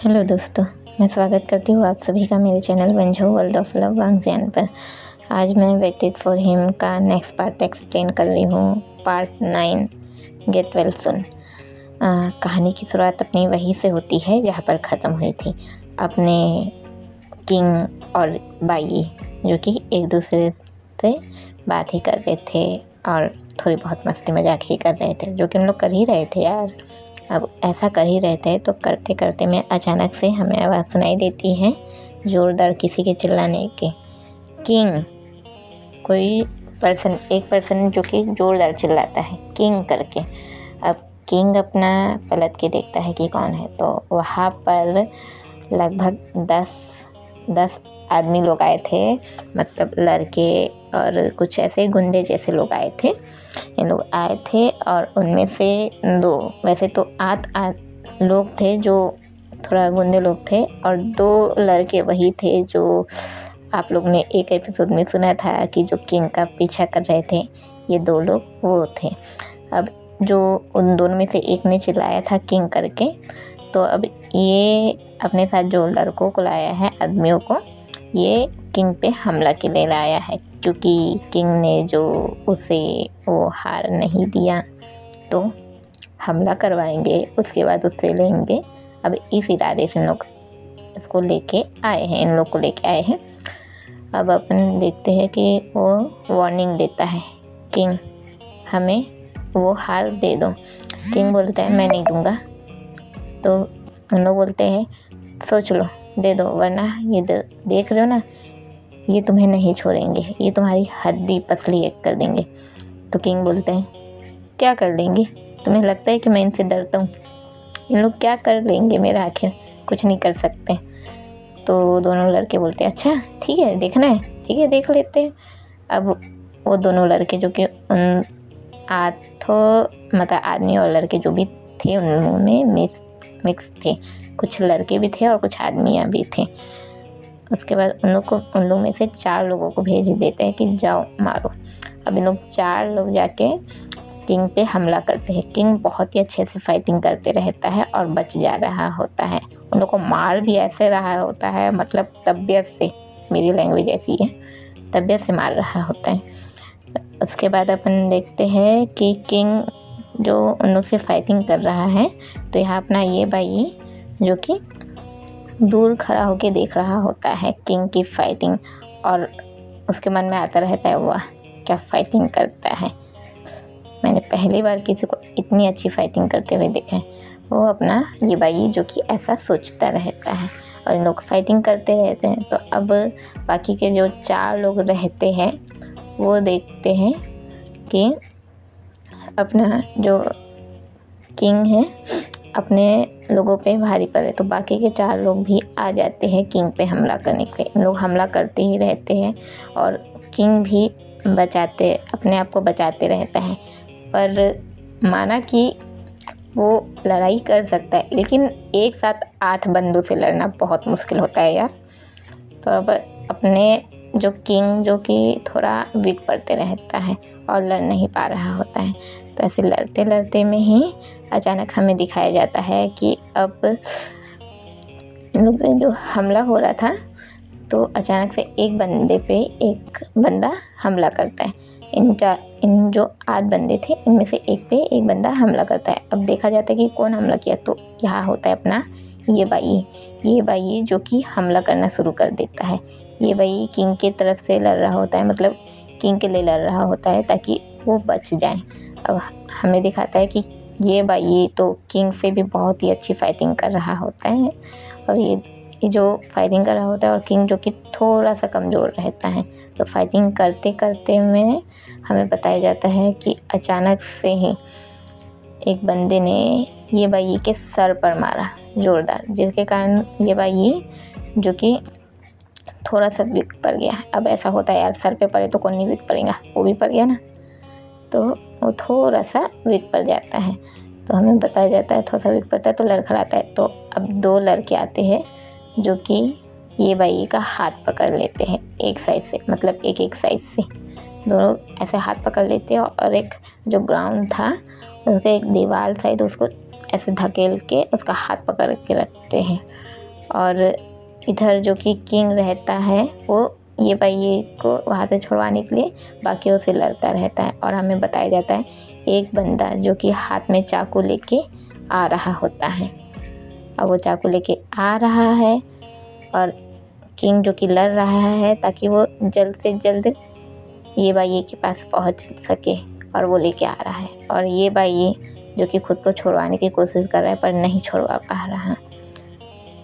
Hello दोस्तों, मैं स्वागत करती हूँ आप सभी का मेरे चैनल वंझो वर्ल्ड ऑफ लव वांगजियान पर। आज मैं वेटेड फॉर हिम का नेक्स्ट पार्ट एक्सप्लेन कर रही हूँ, पार्ट 9 गेट वेल सून। कहानी की शुरुआत अपनी वहीं से होती है जहाँ पर ख़त्म हुई थी, अपने किंग और बाई जो कि एक दूसरे से बात ही कर रहे थे और थोड़ी बहुत मस्ती मजाक ही कर रहे थे, जो कि हम लोग कर ही रहे थे यार। अब ऐसा कर ही रहे थे तो करते करते में अचानक से हमें आवाज़ सुनाई देती है ज़ोरदार किसी के चिल्लाने की। किंग, कोई एक पर्सन जो कि ज़ोरदार चिल्लाता है किंग करके। अब किंग अपना पलट के देखता है कि कौन है, तो वहाँ पर लगभग 10 आदमी लोग आए थे, मतलब लड़के और कुछ ऐसे गुंडे जैसे लोग आए थे। ये लोग आए थे और उनमें से 2, वैसे तो 8 लोग थे जो थोड़ा गुंडे लोग थे, और 2 लड़के वही थे जो आप लोग ने एक एपिसोड में सुना था कि जो किंग का पीछा कर रहे थे। ये 2 लोग वो थे। अब जो उन दोनों में से एक ने चिल्लाया था किंग करके, तो अब ये अपने साथ जो लड़कों को लाया है, आदमियों को, ये किंग पे हमला के लिए लाया है, क्योंकि किंग ने जो उसे वो हार नहीं दिया तो हमला करवाएंगे, उसके बाद उससे लेंगे। अब इस इरादे से लोग इसको लेके आए हैं, इन लोग को लेके आए हैं। अब अपन देखते हैं कि वो वार्निंग देता है, किंग हमें वो हार दे दो। किंग बोलता है मैं नहीं दूंगा। तो उन लोग बोलते हैं सोच लो, दे दो, वरना ये देख रहे हो ना, ये तुम्हें नहीं छोड़ेंगे, ये तुम्हारी हड्डी पसली एक कर देंगे। तो किंग बोलते हैं क्या कर लेंगे? तुम्हें लगता है कि मैं इनसे डरता हूँ? इन लोग क्या कर लेंगे मेरा, आखिर कुछ नहीं कर सकते। तो दोनों लड़के बोलते हैं अच्छा ठीक है, देखना है, ठीक है देख लेते हैं। अब वो दोनों लड़के जो कि उन 8 मतलब आदमी और लड़के जो भी थे उनमें मिक्स थे, कुछ लड़के भी थे और कुछ आदमियाँ भी थे। उसके बाद उन लोग में से 4 लोगों को भेज देते हैं कि जाओ मारो। अब इन लोग 4 लोग जाके किंग पे हमला करते हैं। किंग बहुत ही अच्छे से फाइटिंग करते रहता है और बच जा रहा होता है। उन लोग को मार भी ऐसे रहा होता है, मतलब तबीयत से, मेरी लैंग्वेज ऐसी है, तबीयत से मार रहा होता है। उसके बाद अपन देखते हैं कि किंग जो उन लोग से फाइटिंग कर रहा है, तो यहाँ अपना ये भाई जो कि दूर खड़ा होके देख रहा होता है किंग की फाइटिंग, और उसके मन में आता रहता है वाह क्या फाइटिंग करता है, मैंने पहली बार किसी को इतनी अच्छी फाइटिंग करते हुए देखा है। वो अपना ये भाई जो कि ऐसा सोचता रहता है और इन लोग फाइटिंग करते रहते हैं। तो अब बाकी के जो 4 लोग रहते हैं वो देखते हैं कि अपना जो किंग है अपने लोगों पे भारी पड़े, तो बाकी के 4 लोग भी आ जाते हैं किंग पे हमला करने के लिए। इन लोग हमला करते ही रहते हैं और किंग भी अपने आप को बचाते रहता है। पर माना कि वो लड़ाई कर सकता है, लेकिन एक साथ 8 बंदों से लड़ना बहुत मुश्किल होता है यार। तो अब अपने जो किंग जो कि थोड़ा वीक पड़ते रहता है और लड़ नहीं पा रहा होता है। तो ऐसे लड़ते लड़ते में ही अचानक हमें दिखाया जाता है कि अब इन लोग पे जो हमला हो रहा था, तो अचानक से एक बंदे पे एक बंदा हमला करता है। इन जो 8 बंदे थे, इनमें से एक पे एक बंदा हमला करता है। अब देखा जाता है कि कौन हमला किया, तो यहाँ होता है अपना ये भाई जो कि हमला करना शुरू कर देता है। ये भाई किंग की तरफ से लड़ रहा होता है, मतलब किंग के लिए लड़ रहा होता है ताकि वो बच जाए। अब हमें दिखाता है कि ये भाई तो किंग से भी बहुत ही अच्छी फाइटिंग कर रहा होता है, और ये जो फाइटिंग कर रहा होता है और किंग जो कि थोड़ा सा कमज़ोर रहता है। तो फाइटिंग करते करते में हमें बताया जाता है कि अचानक से ही एक बंदे ने ये भाई के सर पर मारा ज़ोरदार, जिसके कारण ये भाई जो कि थोड़ा सा वीक पड़ गया। अब ऐसा होता है यार, सर पे पड़े तो कौन नहीं वीक पड़ेगा, वो भी पड़ गया ना, तो वो थोड़ा सा वीक पड़ जाता है। तो हमें बताया जाता है थोड़ा सा वीक पड़ता है तो लड़खड़ाता है। तो अब 2 लड़के आते हैं जो कि ये भाई का हाथ पकड़ लेते हैं एक साइड से, मतलब एक साइड से दोनों ऐसे हाथ पकड़ लेते हैं, और एक जो ग्राउंड था उसके एक दीवार साइड उसको ऐसे धकेल के उसका हाथ पकड़ के रखते हैं। और इधर जो कि किंग रहता है वो ये बाई को वहाँ से छुड़वाने के लिए बाकियों से लड़ता रहता है। और हमें बताया जाता है एक बंदा जो कि हाथ में चाकू लेके आ रहा होता है। अब वो चाकू लेके आ रहा है और किंग जो कि लड़ रहा है ताकि वो जल्द से जल्द ये बाई के पास पहुंच सके, और वो लेके आ रहा है। और ये बाई जो कि खुद को छुड़वाने की कोशिश कर रहा है पर नहीं छुड़वा पा रहा।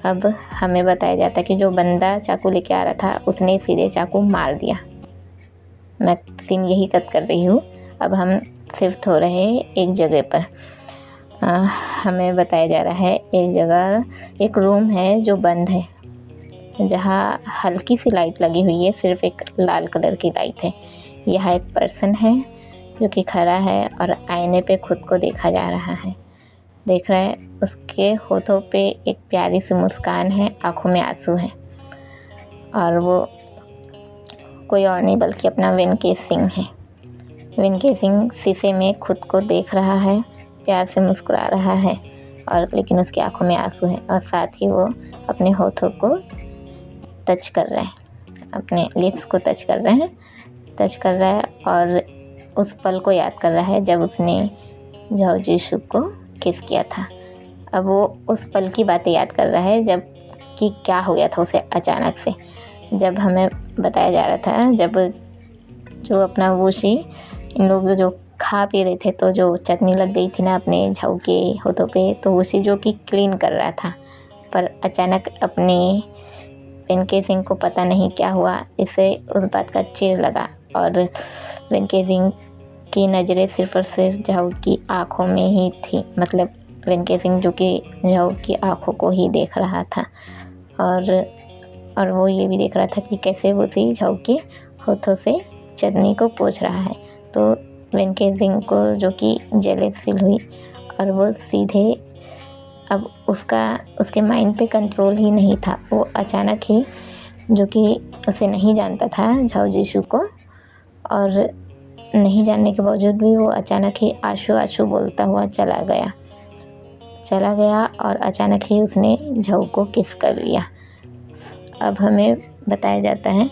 अब हमें बताया जाता है कि जो बंदा चाकू लेके आ रहा था उसने सीधे चाकू मार दिया। मैं सीन यही कट कर रही हूँ। अब हम शिफ्ट हो रहे हैं एक जगह पर। हमें बताया जा रहा है एक जगह एक रूम है जो बंद है, जहाँ हल्की सी लाइट लगी हुई है, सिर्फ एक लाल कलर की लाइट है। यहाँ एक पर्सन है जो कि खड़ा है और आईने पे खुद को देखा जा रहा है, देख रहा है। उसके होठों पे एक प्यारी सी मुस्कान है, आंखों में आंसू है, और वो कोई और नहीं बल्कि अपना वेंकेट सिंह है। वेंकेट सिंह शीशे में खुद को देख रहा है, प्यार से मुस्कुरा रहा है, और लेकिन उसकी आंखों में आंसू है। और साथ ही वो अपने होठों को टच कर रहा है, अपने लिप्स को टच कर रहा है और उस पल को याद कर रहा है जब उसने झाओ जीशु को किस किया था। अब वो उस पल की बातें याद कर रहा है जब कि क्या हो गया था उसे अचानक से। जब हमें बताया जा रहा था जब जो अपना वुशी इन लोग जो खा पी रहे थे तो जो चटनी लग गई थी ना अपने झाऊ के होठों पे, तो वुशी जो कि क्लीन कर रहा था, पर अचानक अपने वेंकेट सिंह को पता नहीं क्या हुआ, इससे उस बात का चिढ़ लगा और वेंकेट सिंह की नज़रें सिर्फ और सिर्फ झाऊ की आंखों में ही थी। मतलब वेंकेट सिंह जो कि झाऊ की आंखों को ही देख रहा था, और वो ये भी देख रहा था कि कैसे वो सी झाऊ के होठों से चटनी को पोंछ रहा है। तो वेंकेट सिंह को जो कि जेलस फील हुई और वो सीधे अब उसके माइंड पे कंट्रोल ही नहीं था। वो अचानक ही जो कि उसे नहीं जानता था झाओ जीशु को, और नहीं जानने के बावजूद भी वो अचानक ही आशु आशु बोलता हुआ चला गया और अचानक ही उसने झाओ को किस कर लिया। अब हमें बताया जाता है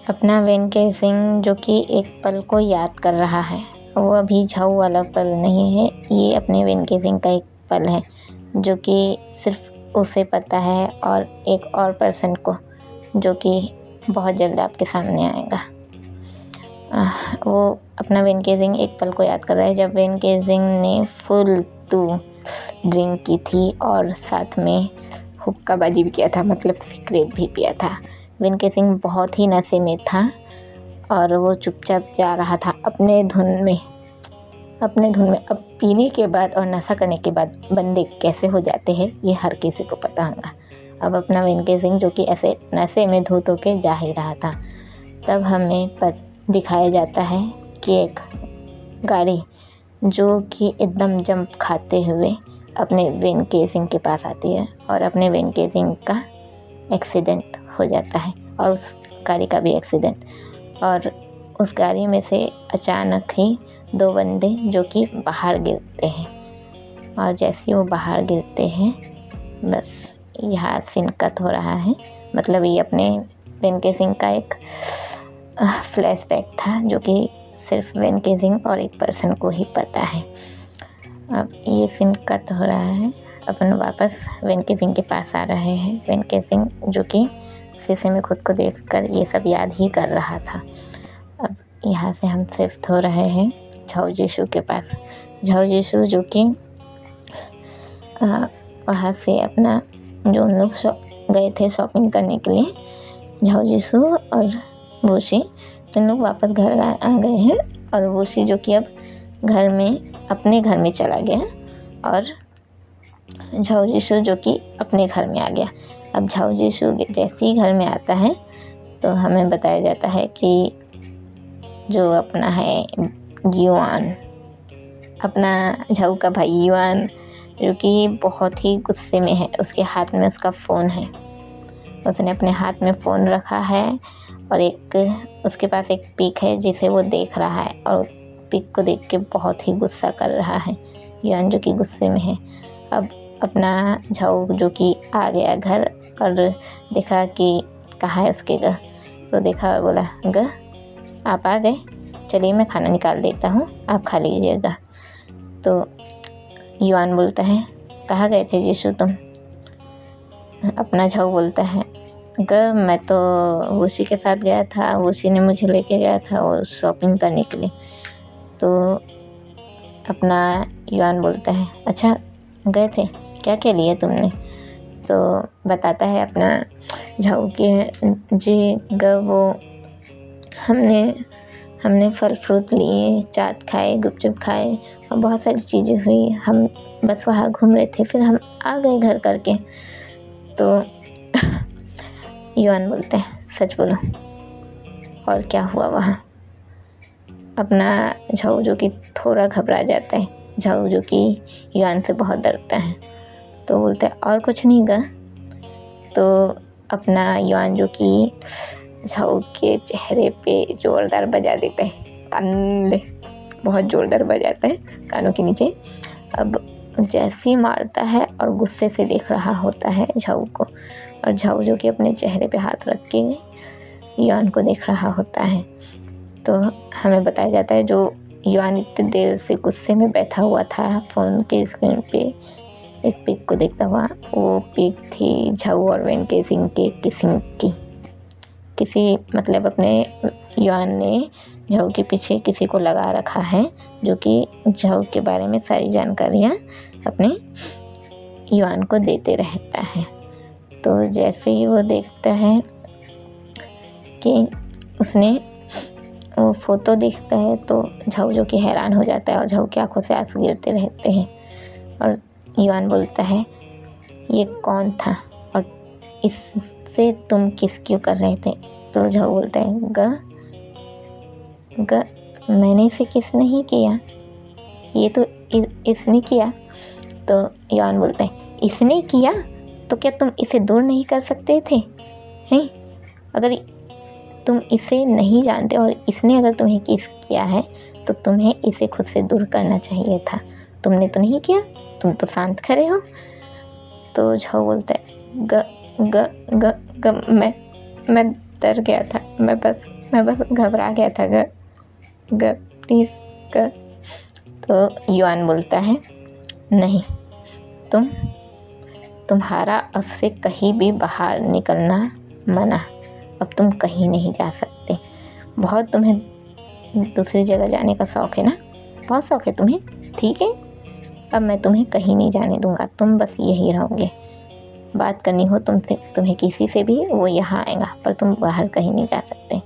अपना वेंकेट सिंह जो कि एक पल को याद कर रहा है। वो अभी झाओ वाला पल नहीं है, ये अपने वेंकेट सिंह का एक पल है जो कि सिर्फ उसे पता है और एक और पर्सन को, जो कि बहुत जल्द आपके सामने आएगा। वो अपना वेंकेट सिंह एक पल को याद कर रहा है जब वेंकेट सिंह ने फुल टू ड्रिंक की थी और साथ में हुक्काबाजी भी किया था, मतलब सिगरेट भी पिया था। वेंकेट सिंह बहुत ही नशे में था और वो चुपचाप जा रहा था अपने धुन में। अब पीने के बाद और नशा करने के बाद बंदे कैसे हो जाते हैं ये हर किसी को पता होगा। अब अपना वेंकेट सिंह जो कि ऐसे नशे में धुत होके जा ही रहा था, तब हमें दिखाया जाता है कि एक गाड़ी जो कि एकदम जंप खाते हुए अपने वेंकेट सिंह के पास आती है और अपने वेंकेट सिंह का एक्सीडेंट हो जाता है और उस गाड़ी का भी एक्सीडेंट। और उस गाड़ी में से अचानक ही दो बंदे जो कि बाहर गिरते हैं, और जैसे ही वो बाहर गिरते हैं बस यहाँ सीन कट हो रहा है। मतलब ये अपने वेंकेट सिंह का एक फ्लैशबैक था जो कि सिर्फ वेंकेट सिंह और एक पर्सन को ही पता है। अब ये सीन कट हो रहा है, अपन वापस वेंकेट सिंह के पास आ रहे हैं। वेंकेट सिंह जो कि शीशे में खुद को देखकर ये सब याद ही कर रहा था। अब यहाँ से हम शिफ्ट हो रहे हैं झाओ जीशु के पास। झाओ जीशु जो कि वहाँ से अपना जो उन लोग गए थे शॉपिंग करने के लिए, झाओ जीशु और वुशी तो लोग वापस घर आ गए हैं, और वुशी जो कि अब अपने घर में चला गया और झाओ जीशु जो कि अपने घर में आ गया। अब झाओ जीशु जैसे ही घर में आता है तो हमें बताया जाता है कि जो अपना है युआन, अपना झाऊ का भाई युआन जो कि बहुत ही गुस्से में है। उसके हाथ में उसका फ़ोन है, उसने अपने हाथ में फ़ोन रखा है और उसके पास एक पिक है जिसे वो देख रहा है, और पिक को देख के बहुत ही गुस्सा कर रहा है युआन जो कि गुस्से में है। अब अपना झाऊ जो कि आ गया घर और देखा कि कहाँ है उसके ग। तो देखा और बोला, ग आप आ गए, चलिए मैं खाना निकाल देता हूँ, आप खा लीजिएगा। तो युआन बोलता है, कहाँ गए थे जीशु तुम? अपना झाऊ बोलता है, ग मैं तो वुशी के साथ गया था, वुशी ने मुझे लेके गया था और शॉपिंग करने के लिए। तो अपना युआन बोलता है, अच्छा गए थे, क्या क्या लिए तुमने? तो बताता है अपना झाऊ के जी ग वो हमने फल फ्रूट लिए, चाट खाए, गुपचुप खाए और बहुत सारी चीज़ें हुई। हम बस वहाँ घूम रहे थे, फिर हम आ गए घर करके। तो युआन बोलते हैं, सच बोलो और क्या हुआ वहाँ? अपना झाऊ जो कि थोड़ा घबरा जाता है, झाऊ जो कि युआन से बहुत डरता है, तो बोलता है और कुछ नहीं गा। तो अपना युआन जो कि झाऊ के चेहरे पे जोरदार बजा देता है, तन्ले बहुत जोरदार बजाता है कानों के नीचे। अब जैसे ही मारता है और गुस्से से देख रहा होता है झाऊ को, और झाऊ जो कि अपने चेहरे पे हाथ रख के युआन को देख रहा होता है। तो हमें बताया जाता है जो युआन इतनी देर से गुस्से में बैठा हुआ था फ़ोन के स्क्रीन पे एक पिक को देखता हुआ, वो पिक थी झाऊ और वेन केसिंग के किसिंग की। किसी मतलब अपने युआन ने झाऊ के पीछे किसी को लगा रखा है जो कि झाऊ के बारे में सारी जानकारियाँ अपने युआन को देते रहता है। तो जैसे ही वो देखता है कि उसने वो फ़ोटो देखता है तो झाऊ जो कि हैरान हो जाता है और झाऊ की आंखों से आंसू गिरते रहते हैं। और युआन बोलता है, ये कौन था और इससे तुम किस क्यों कर रहे थे? तो झाऊ बोलता है, ग मैंने इसे किस नहीं किया, ये तो इसने किया। तो युआन बोलता है, इसने किया? तो क्या तुम इसे दूर नहीं कर सकते थे? हैं? अगर तुम इसे नहीं जानते और इसने अगर तुम्हें किस किया है तो तुम्हें इसे खुद से दूर करना चाहिए था। तुमने तो नहीं किया, तुम तो शांत खड़े हो। तो झाऊ बोलता है, ग ग ग ग मैं डर गया था, मैं बस घबरा गया था ग प्लीज़ ग। तो युआन बोलता है, नहीं, तुम्हारा अब से कहीं भी बाहर निकलना मना, अब तुम कहीं नहीं जा सकते। बहुत तुम्हें दूसरी जगह जाने का शौक़ है ना, बहुत शौक़ है तुम्हें, ठीक है, अब मैं तुम्हें कहीं नहीं जाने दूंगा, तुम बस यही रहोगे। बात करनी हो तुम्हें किसी से भी, वो यहाँ आएगा, पर तुम बाहर कहीं नहीं जा सकते।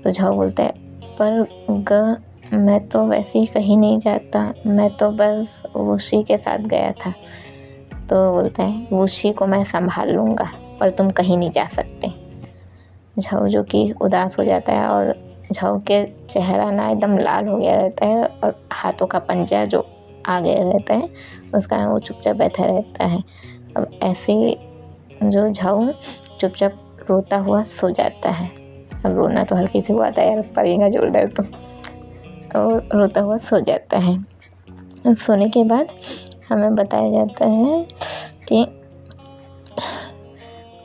तो झाऊ बोलता है, पर ग मैं तो वैसे ही कहीं नहीं जाता, मैं तो बस वुशी के साथ गया था। तो बोलता है, वुशी को मैं संभाल लूँगा, पर तुम कहीं नहीं जा सकते। झाऊ जो कि उदास हो जाता है और झाऊ के चेहरा ना एकदम लाल हो गया रहता है और हाथों का पंजा जो आ गया रहता है उसका वो चुपचाप बैठा रहता है। अब ऐसे जो झाऊ चुपचाप रोता हुआ सो जाता है। अब रोना तो हल्की से हुआ था यार, पड़ेगा जोरदार तो रोता हुआ सो जाता है। अब सोने के बाद हमें बताया जाता है कि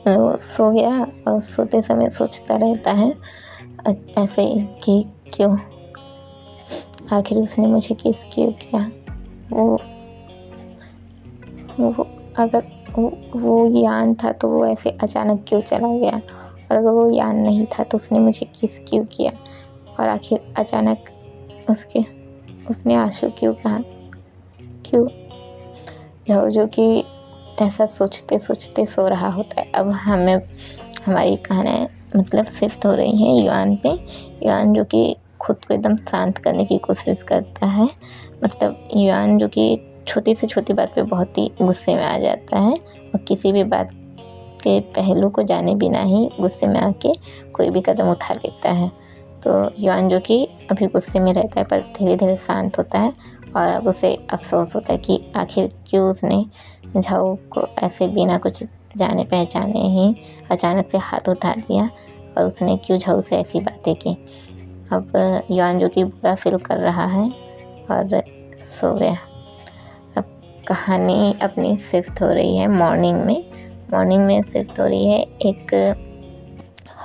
वो सो गया और सोते समय सोचता रहता है ऐसे कि क्यों, आखिर उसने मुझे किस क्यों किया, वो अगर वो यान था तो वो ऐसे अचानक क्यों चला गया, और अगर वो यान नहीं था तो उसने मुझे किस क्यों किया, और आखिर अचानक उसने आंसू क्यों कहा, क्यों? जो कि ऐसा सोचते सोचते सो रहा होता है। अब हमारी कहानी मतलब शिफ्ट हो रही है युआन पे। युआन जो कि खुद को एकदम शांत करने की कोशिश करता है, मतलब युआन जो कि छोटी से छोटी बात पे बहुत ही गुस्से में आ जाता है और किसी भी बात के पहलू को जाने बिना ही गुस्से में आके कोई भी कदम उठा लेता है। तो युआन जो कि अभी गुस्से में रहता है पर धीरे धीरे शांत होता है और अब उसे अफसोस होता है कि आखिर क्यों उसने झाऊ को ऐसे बिना कुछ जाने पहचाने ही अचानक से हाथ उठा दिया और उसने क्यों झाऊ से ऐसी बातें की। अब युआन जो कि बुरा फील कर रहा है और सो गया। अब कहानी अपनी शिफ्ट हो रही है मॉर्निंग में। मॉर्निंग में शिफ्ट हो रही है एक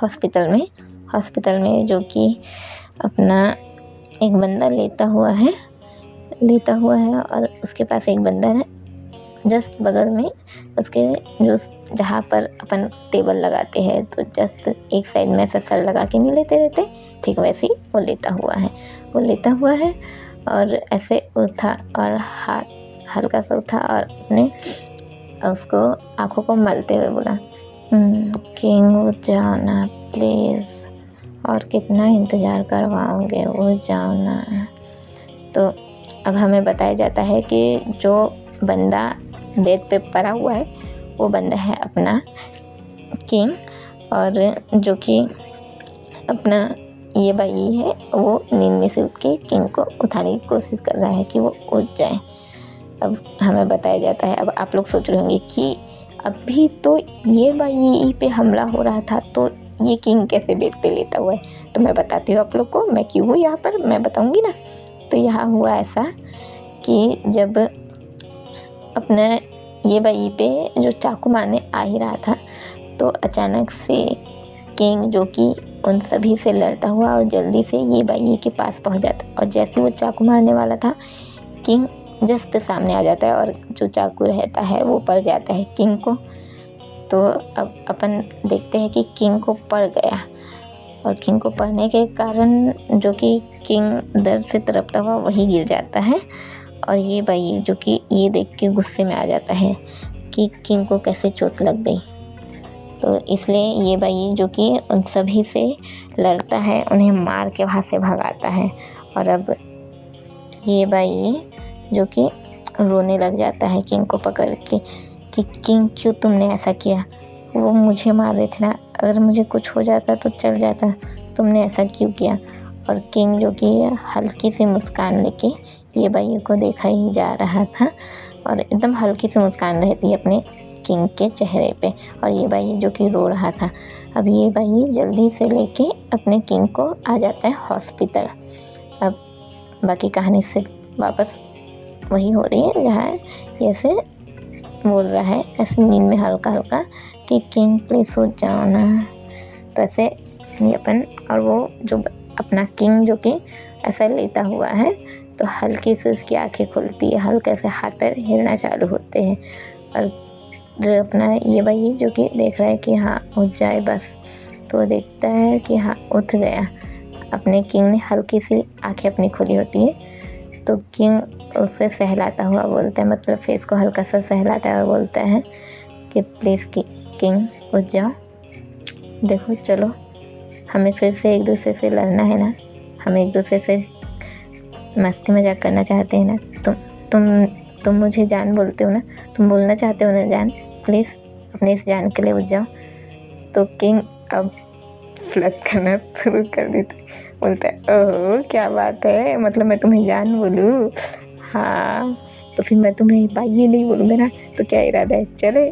हॉस्पिटल में जो कि अपना एक बंदा लेटा हुआ है और उसके पास एक बंदा है जस्ट बगल में उसके, जो जहाँ पर अपन टेबल लगाते हैं तो जस्ट एक साइड में ऐसा सर लगा के नहीं लेते रहते, ठीक वैसे ही वो लेटा हुआ है और ऐसे उठा और हाथ हल्का सा उठा और अपने उसको आँखों को मलते हुए बोला, किंग वो जाओ ना प्लीज़, और कितना इंतज़ार करवाओगे, वो जाओ ना। तो अब हमें बताया जाता है कि जो बंदा बेड पे पड़ा हुआ है वो बंदा है अपना किंग, और जो कि अपना ये भाई है वो नींद में से उठ के किंग को उठाने की कोशिश कर रहा है कि वो उठ जाए। अब हमें बताया जाता है, अब आप लोग सोच रहे होंगे कि अभी तो ये भाई पे हमला हो रहा था तो ये किंग कैसे बेड पे लेटा हुआ है। तो मैं बताती हूँ आप लोग को मैं क्यों हूँ यहाँ पर, मैं बताऊँगी ना। तो यहाँ हुआ ऐसा कि जब अपना ये भाई पे जो चाकू मारने आ ही रहा था तो अचानक से किंग जो कि उन सभी से लड़ता हुआ और जल्दी से ये भाई के पास पहुंच जाता, और जैसे वो चाकू मारने वाला था किंग जस्ट सामने आ जाता है और जो चाकू रहता है वो पड़ जाता है किंग को। तो अब अपन देखते हैं कि किंग को पड़ गया, और किंग को पड़ने के कारण जो कि किंग दर्द से तड़पता हुआ वही गिर जाता है, और ये भाई जो कि ये देख के गुस्से में आ जाता है कि किंग को कैसे चोट लग गई। तो इसलिए ये भाई जो कि उन सभी से लड़ता है, उन्हें मार के वहाँ से भगाता है। और अब ये भाई जो कि रोने लग जाता है किंग को पकड़ के कि किंग क्यों तुमने ऐसा किया, वो मुझे मार रहे थे ना, अगर मुझे कुछ हो जाता तो चल जाता, तुमने ऐसा क्यों किया। और किंग जो कि हल्की सी मुस्कान लेके ये भाई को देखा ही जा रहा था, और एकदम हल्की सी मुस्कान रहती है अपने किंग के चेहरे पे, और ये भाई जो कि रो रहा था। अब ये भाई जल्दी से लेके अपने किंग को आ जाता है हॉस्पिटल। अब बाकी कहानी से वापस वही हो रही है जहाँ ये ऐसे बोल रहा है ऐसे नींद में हल्का हल्का कि किंग प्लीज सो जाओ ना। तो ऐसे ये अपन, और वो जो अपना किंग जो कि ऐसा लेटा हुआ है तो हल्की से उसकी आंखें खुलती है, हल्के से हाथ पैर हिलना चालू होते हैं, और जो अपना ये भाई जो कि देख रहा है कि हाँ उठ जाए बस, तो देखता है कि हाँ उठ गया। अपने किंग ने हल्की सी आंखें अपनी खुली होती है तो किंग उसे सहलाता हुआ बोलता है, मतलब फेस को हल्का सा सहलाता है और बोलता है कि प्लीज़ किंग उठ जाओ, देखो चलो हमें फिर से एक दूसरे से लड़ना है ना, हम एक दूसरे से मस्ती मजाक करना चाहते हैं ना, तुम मुझे जान बोलते हो ना, तुम बोलना चाहते हो ना जान, प्लीज़ अपने इस जान के लिए उठ जाओ। तो किंग अब फ्लर्ट करना शुरू कर देता है, बोलता है ओह क्या बात है, मतलब मैं तुम्हें जान बोलूँ, हाँ तो फिर मैं तुम्हें भाई ये नहीं बोलूँगा ना, तो क्या इरादा है चले।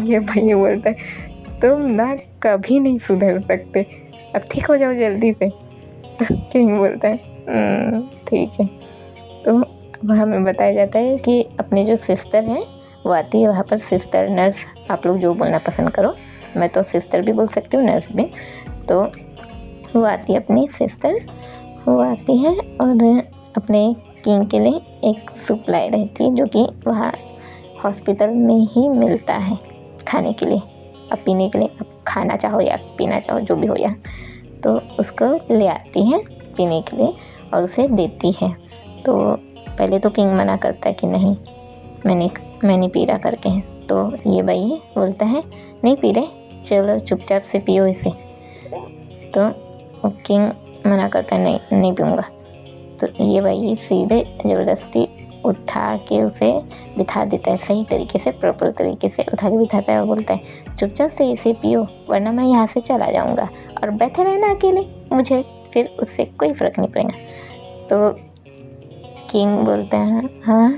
ये भाई बोलता है तुम ना कभी नहीं सुधर सकते, अब ठीक हो जाओ जल्दी से। तो किंग बोलता है ठीक है। तो अब हमें बताया जाता है कि अपने जो सिस्टर हैं वो आती है वहाँ पर, सिस्टर नर्स आप लोग जो बोलना पसंद करो, मैं तो सिस्टर भी बोल सकती हूँ नर्स भी। तो वो आती है अपनी सिस्टर, वो आती है और अपने किंग के लिए एक सूप लाई रहती है जो कि वहाँ हॉस्पिटल में ही मिलता है खाने के लिए, अब पीने के लिए, अब खाना चाहो या पीना चाहो जो भी हो यार, तो उसको ले आती है पीने के लिए और उसे देती है। तो पहले तो किंग मना करता है कि नहीं मैं नहीं पी रहा करके, तो ये भाई बोलता है नहीं पी रहे, चलो चुपचाप से पियो इसे। तो किंग मना करता है नहीं पीऊँगा। तो ये भाई सीधे ज़बरदस्ती उठा के उसे बिठा देता है, सही तरीके से प्रॉपर तरीके से उठा के बिठाता है और बोलता है चुपचाप से इसे पियो वरना मैं यहाँ से चला जाऊँगा, और बैठे रहना अकेले, मुझे फिर उससे कोई फ़र्क नहीं पड़ेगा। तो किंग बोलता है हाँ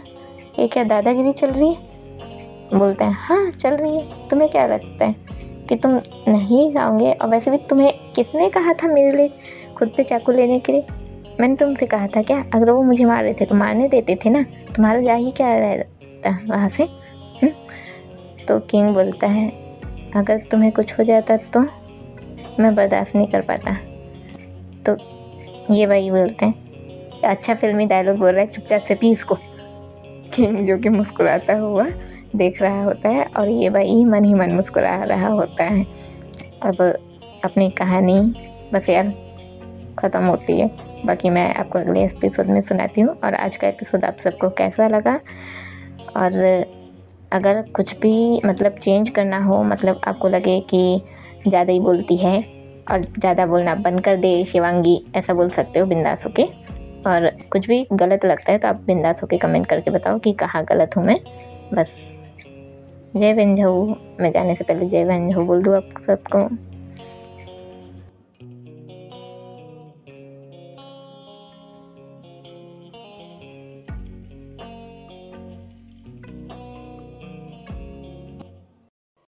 ये क्या दादागिरी चल रही है, बोलता है हाँ चल रही है, तुम्हें क्या लगता है कि तुम नहीं खाओगे, और वैसे भी तुम्हें किसने कहा था मेरे लिए खुद पे चाकू लेने के लिए, मैंने तुमसे कहा था क्या, अगर वो मुझे मार रहे थे तो मारने देते थे ना, तुम्हारा जा ही क्या रहता वहाँ से। तो किंग बोलता है अगर तुम्हें कुछ हो जाता तो मैं बर्दाश्त नहीं कर पाता। तो ये भाई बोलते हैं अच्छा फिल्मी डायलॉग बोल रहा है, चुपचाप से पी इसको। किंग जो कि मुस्कुराता हुआ देख रहा होता है और ये भाई मन ही मन मुस्कुरा रहा होता है। अब अपनी कहानी बस यार ख़त्म होती है, बाकी मैं आपको अगले एपिसोड में सुनाती हूँ। और आज का एपिसोड आप सबको कैसा लगा, और अगर कुछ भी मतलब चेंज करना हो, मतलब आपको लगे कि ज़्यादा ही बोलती है और ज़्यादा बोलना बंद कर दे शिवांगी, ऐसा बोल सकते हो बिंदास होके। और कुछ भी गलत लगता है तो आप बिंदास होके कमेंट करके बताओ कि कहाँ गलत हूँ मैं। बस जय बहन झऊ। मैं जाने से पहले जय बहन झऊ बोल दूँ आप सबको।